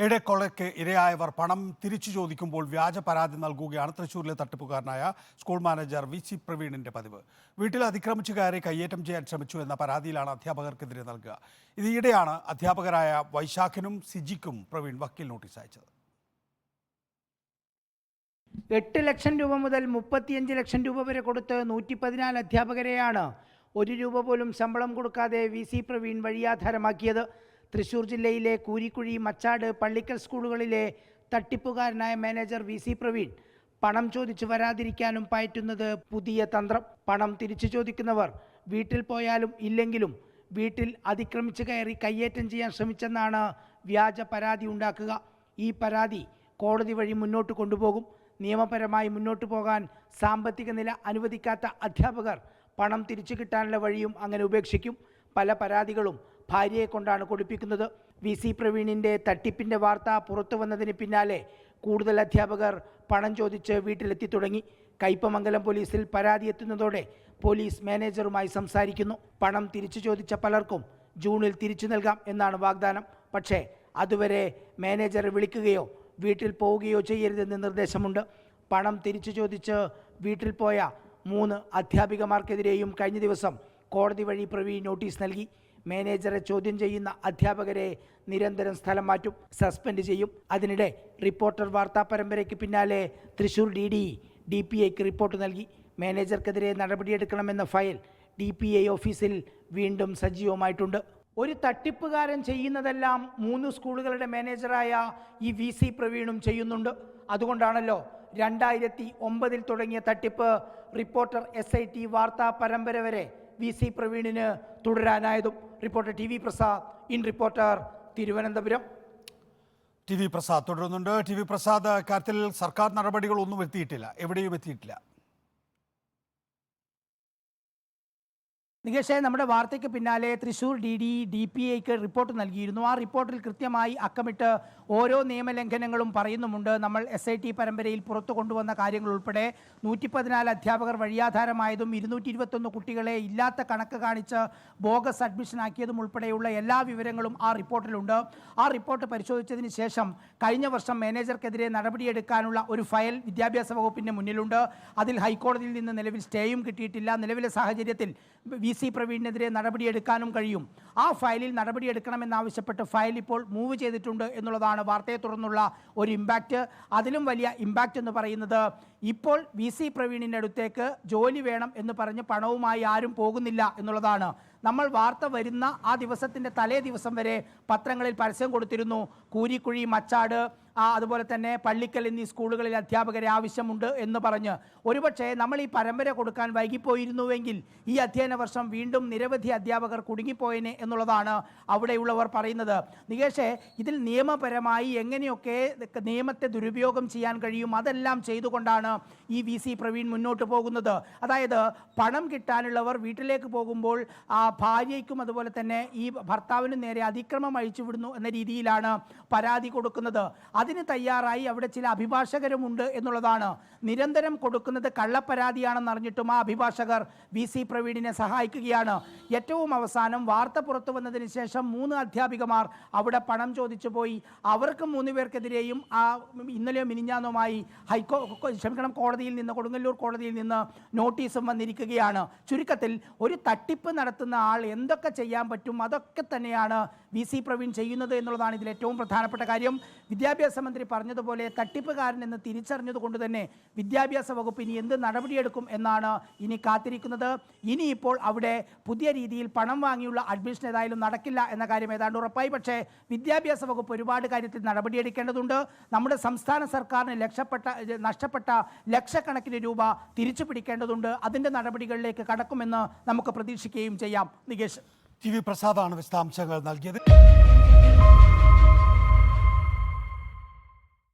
ഇടക്കൊള്ളയ്ക്ക് ഇരയായവർ പണം തിരിച്ചു ചോദിക്കുമ്പോൾ വ്യാജ പരാതി നൽകുകയാണ് തൃശൂരിലെ തട്ടിപ്പുകാരനായ സ്കൂൾ മാനേജർ വി.സി. പ്രവീണിന്റെ പതിവ്. വീട്ടിൽ അതിക്രമിച്ചു കയറി കയ്യേറ്റം ചെയ്യാൻ ശ്രമിച്ചു എന്ന പരാതിയിലാണ് അധ്യാപകർക്കെതിരെ നൽകുക. ഈയിടെയാണ് അധ്യാപകരായ വൈശാഖിനും സിജിക്കും പ്രവീൺ വക്കീൽ നോട്ടീസ് അയച്ചത്. 8 ലക്ഷം രൂപ മുതൽ 35 ലക്ഷം രൂപ വരെ കൊടുത്ത് 114 അധ്യാപകരെയാണ് 1 രൂപ പോലും ശമ്പളം കൊടുക്കാതെ വി.സി. പ്രവീൺ വഴിയാധാരമാക്കിയത്. തൃശൂർ ജില്ലയിലെ കൂരിക്കുഴി, മച്ചാട്, പള്ളിക്കൽ സ്കൂളുകളിലെ തട്ടിപ്പുകാരനായ മാനേജർ വി.സി. പ്രവീൺ പണം ചോദിച്ചു വരാതിരിക്കാനും പയറ്റുന്നത് പുതിയ തന്ത്രം. പണം തിരിച്ചു ചോദിക്കുന്നവർ വീട്ടിൽ പോയാലും ഇല്ലെങ്കിലും വീട്ടിൽ അതിക്രമിച്ച് കയറി കയ്യേറ്റം ചെയ്യാൻ ശ്രമിച്ചെന്നാണ് വ്യാജ പരാതി ഉണ്ടാക്കുക. ഈ പരാതി കോടതി വഴി മുന്നോട്ട് കൊണ്ടുപോകും. നിയമപരമായി മുന്നോട്ട് പോകാൻ സാമ്പത്തിക നില അനുവദിക്കാത്ത അധ്യാപകർ പണം തിരിച്ചു കിട്ടാനുള്ള വഴിയും അങ്ങനെ ഉപേക്ഷിക്കും. പല പരാതികളും ഭാര്യയെ കൊണ്ടാണ് കൊടുപ്പിക്കുന്നത്. വി.സി. പ്രവീണിൻ്റെ തട്ടിപ്പിൻ്റെ വാർത്ത പുറത്തു വന്നതിന് പിന്നാലെ കൂടുതൽ അധ്യാപകർ പണം ചോദിച്ച് വീട്ടിലെത്തി തുടങ്ങി. കയ്പമംഗലം പോലീസിൽ പരാതി എത്തുന്നതോടെ പോലീസ് മാനേജറുമായി സംസാരിക്കുന്നു. പണം തിരിച്ചു ചോദിച്ച പലർക്കും ജൂണിൽ തിരിച്ചു നൽകാം എന്നാണ് വാഗ്ദാനം. പക്ഷേ അതുവരെ മാനേജറെ വിളിക്കുകയോ വീട്ടിൽ പോവുകയോ ചെയ്യരുതെന്ന് നിർദ്ദേശമുണ്ട്. പണം തിരിച്ചു ചോദിച്ച് വീട്ടിൽ പോയ 3 അധ്യാപികമാർക്കെതിരെയും കഴിഞ്ഞ ദിവസം കോടതി വഴി പ്രവീൺ നോട്ടീസ് നൽകി. മാനേജറെ ചോദ്യം ചെയ്യുന്ന അധ്യാപകരെ നിരന്തരം സ്ഥലം മാറ്റും, സസ്പെൻഡ് ചെയ്യും. അതിനിടെ റിപ്പോർട്ടർ വാർത്താ പരമ്പരയ്ക്ക് പിന്നാലെ തൃശൂർ DPIക്ക് റിപ്പോർട്ട് നൽകി. മാനേജർക്കെതിരെ നടപടിയെടുക്കണമെന്ന ഫയൽ DPI ഓഫീസിൽ വീണ്ടും സജീവമായിട്ടുണ്ട്. ഒരു തട്ടിപ്പുകാരൻ ചെയ്യുന്നതെല്ലാം 3 സ്കൂളുകളുടെ മാനേജറായ ഈ വി.സി. പ്രവീണും ചെയ്യുന്നുണ്ട്. അതുകൊണ്ടാണല്ലോ 2009 തുടങ്ങിയ തട്ടിപ്പ് റിപ്പോർട്ടർ SIT വാർത്താ പരമ്പര വരെ വി.സി. പ്രവീണിന് തുടരാനായതും. Reporter TV Prasad, in reporter, Thiruvananthapuram. TV Prasad തുടരുന്നുണ്ട്. TV പ്രസാദ്, കാര്യത്തിൽ സർക്കാർ നടപടികളൊന്നും എത്തിയിട്ടില്ല, എവിടെയും എത്തിയിട്ടില്ല. നികേഷേ, നമ്മുടെ വാർത്തയ്ക്ക് പിന്നാലെ തൃശൂർ DPIക്ക് റിപ്പോർട്ട് നൽകിയിരുന്നു. ആ റിപ്പോർട്ടിൽ കൃത്യമായി അക്കമിട്ട് ഓരോ നിയമലംഘനങ്ങളും പറയുന്നുമുണ്ട്. നമ്മൾ SIT പരമ്പരയിൽ പുറത്തു കൊണ്ടുവന്ന കാര്യങ്ങൾ ഉൾപ്പെടെ 114 അധ്യാപകർ വഴിയാധാരമായതും 221 കുട്ടികളെ ഇല്ലാത്ത കണക്ക് കാണിച്ച് ബോഗസ് അഡ്മിഷൻ ആക്കിയതും ഉൾപ്പെടെയുള്ള എല്ലാ വിവരങ്ങളും ആ റിപ്പോർട്ടിലുണ്ട്. ആ റിപ്പോർട്ട് പരിശോധിച്ചതിന് ശേഷം കഴിഞ്ഞ വർഷം മാനേജർക്കെതിരെ നടപടിയെടുക്കാനുള്ള ഒരു ഫയൽ വിദ്യാഭ്യാസ വകുപ്പിൻ്റെ മുന്നിലുണ്ട്. അതിൽ ഹൈക്കോടതിയിൽ നിന്ന് നിലവിൽ സ്റ്റേയും കിട്ടിയിട്ടില്ല. നിലവിലെ സാഹചര്യത്തിൽ വി.സി. പ്രവീണിനെതിരെ നടപടിയെടുക്കാനും കഴിയും. ആ ഫയലിൽ നടപടിയെടുക്കണമെന്നാവശ്യപ്പെട്ട് ഫയൽ ഇപ്പോൾ മൂവ് ചെയ്തിട്ടുണ്ട് എന്നുള്ളതാണ് വാർത്തയെ തുടർന്നുള്ള ഒരു ഇമ്പാക്റ്റ്. അതിലും വലിയ ഇമ്പാക്റ്റ് എന്ന് പറയുന്നത് ഇപ്പോൾ വി.സി. പ്രവീണിൻ്റെ അടുത്തേക്ക് ജോലി വേണം എന്ന് പറഞ്ഞ് പണവുമായി ആരും പോകുന്നില്ല എന്നുള്ളതാണ്. നമ്മൾ വാർത്ത വരുന്ന ആ ദിവസത്തിൻ്റെ തലേ ദിവസം വരെ പത്രങ്ങളിൽ പരസ്യം കൊടുത്തിരുന്നു. കൂരിക്കുഴി, മച്ചാട്, അതുപോലെ തന്നെ പള്ളിക്കൽ എന്നീ സ്കൂളുകളിൽ അധ്യാപകരെ ആവശ്യമുണ്ട് എന്ന് പറഞ്ഞ്. ഒരുപക്ഷെ നമ്മൾ ഈ പരമ്പര കൊടുക്കാൻ വൈകിപ്പോയിരുന്നുവെങ്കിൽ ഈ അധ്യയന വർഷം വീണ്ടും നിരവധി അധ്യാപകർ കുടുങ്ങിപ്പോയനെ എന്നുള്ളതാണ് അവിടെയുള്ളവർ പറയുന്നത്. നികേഷേ, ഇതിൽ നിയമപരമായി എങ്ങനെയൊക്കെ നിയമത്തെ ദുരുപയോഗം ചെയ്യാൻ കഴിയും അതെല്ലാം ചെയ്തുകൊണ്ടാണ് ഈ വി.സി. പ്രവീൺ മുന്നോട്ട് പോകുന്നത്. അതായത് പണം കിട്ടാനുള്ളവർ വീട്ടിലേക്ക് പോകുമ്പോൾ ഭാര്യയ്ക്കും അതുപോലെ തന്നെ ഈ ഭർത്താവിനും നേരെ അതിക്രമം അഴിച്ചുവിടുന്നു എന്ന രീതിയിലാണ് പരാതി കൊടുക്കുന്നത്. അതിന് തയ്യാറായി അവിടെ ചില അഭിഭാഷകരുമുണ്ട് എന്നുള്ളതാണ്. നിരന്തരം കൊടുക്കുന്നത് കള്ളപ്പരാതിയാണെന്ന് അറിഞ്ഞിട്ടും ആ അഭിഭാഷകർ വി.സി. പ്രവീണിനെ സഹായിക്കുകയാണ്. ഏറ്റവും അവസാനം വാർത്ത പുറത്തു വന്നതിന് ശേഷം 3 അധ്യാപികമാർ അവിടെ പണം ചോദിച്ചു പോയി. അവർക്ക് 3 പേർക്കെതിരെയും ഇന്നലെയോ മിനിഞ്ഞാന്നുമായി കോടതിയിൽ നിന്ന്, കൊടുങ്ങല്ലൂർ കോടതിയിൽ നിന്ന് നോട്ടീസും വന്നിരിക്കുകയാണ്. ചുരുക്കത്തിൽ ഒരു തട്ടിപ്പ് നടത്തുന്ന ആൾ എന്തൊക്കെ ചെയ്യാൻ പറ്റും അതൊക്കെ തന്നെയാണ് വി.സി. പ്രവീൺ ചെയ്യുന്നത് എന്നുള്ളതാണ് ഇതിൽ ഏറ്റവും പ്രധാനപ്പെട്ട കാര്യം. വിദ്യാഭ്യാസ മന്ത്രി പറഞ്ഞതുപോലെ തട്ടിപ്പുകാരൻ എന്ന് തിരിച്ചറിഞ്ഞതുകൊണ്ട് തന്നെ വിദ്യാഭ്യാസ വകുപ്പ് ഇനി എന്ത് നടപടിയെടുക്കും എന്നാണ് ഇനി കാത്തിരിക്കുന്നത്. ഇനിയിപ്പോൾ അവിടെ പുതിയ രീതിയിൽ പണം വാങ്ങിയുള്ള അഡ്മിഷൻ ഏതായാലും നടക്കില്ല എന്ന കാര്യം ഏതാണ്ട് ഉറപ്പായി. പക്ഷേ വിദ്യാഭ്യാസ വകുപ്പ് ഒരുപാട് കാര്യത്തിൽ നടപടിയെടുക്കേണ്ടതുണ്ട്. നമ്മുടെ സംസ്ഥാന സർക്കാരിന് നഷ്ടപ്പെട്ട ലക്ഷക്കണക്കിന് രൂപ തിരിച്ചു പിടിക്കേണ്ടതുണ്ട്. അതിൻ്റെ നടപടികളിലേക്ക് കടക്കുമെന്ന് നമുക്ക് പ്രതീക്ഷിക്കുകയും ചെയ്യാം. നികേഷ്, TV പ്രസാദാണ് വിശദാംശങ്ങൾ നൽകിയത്.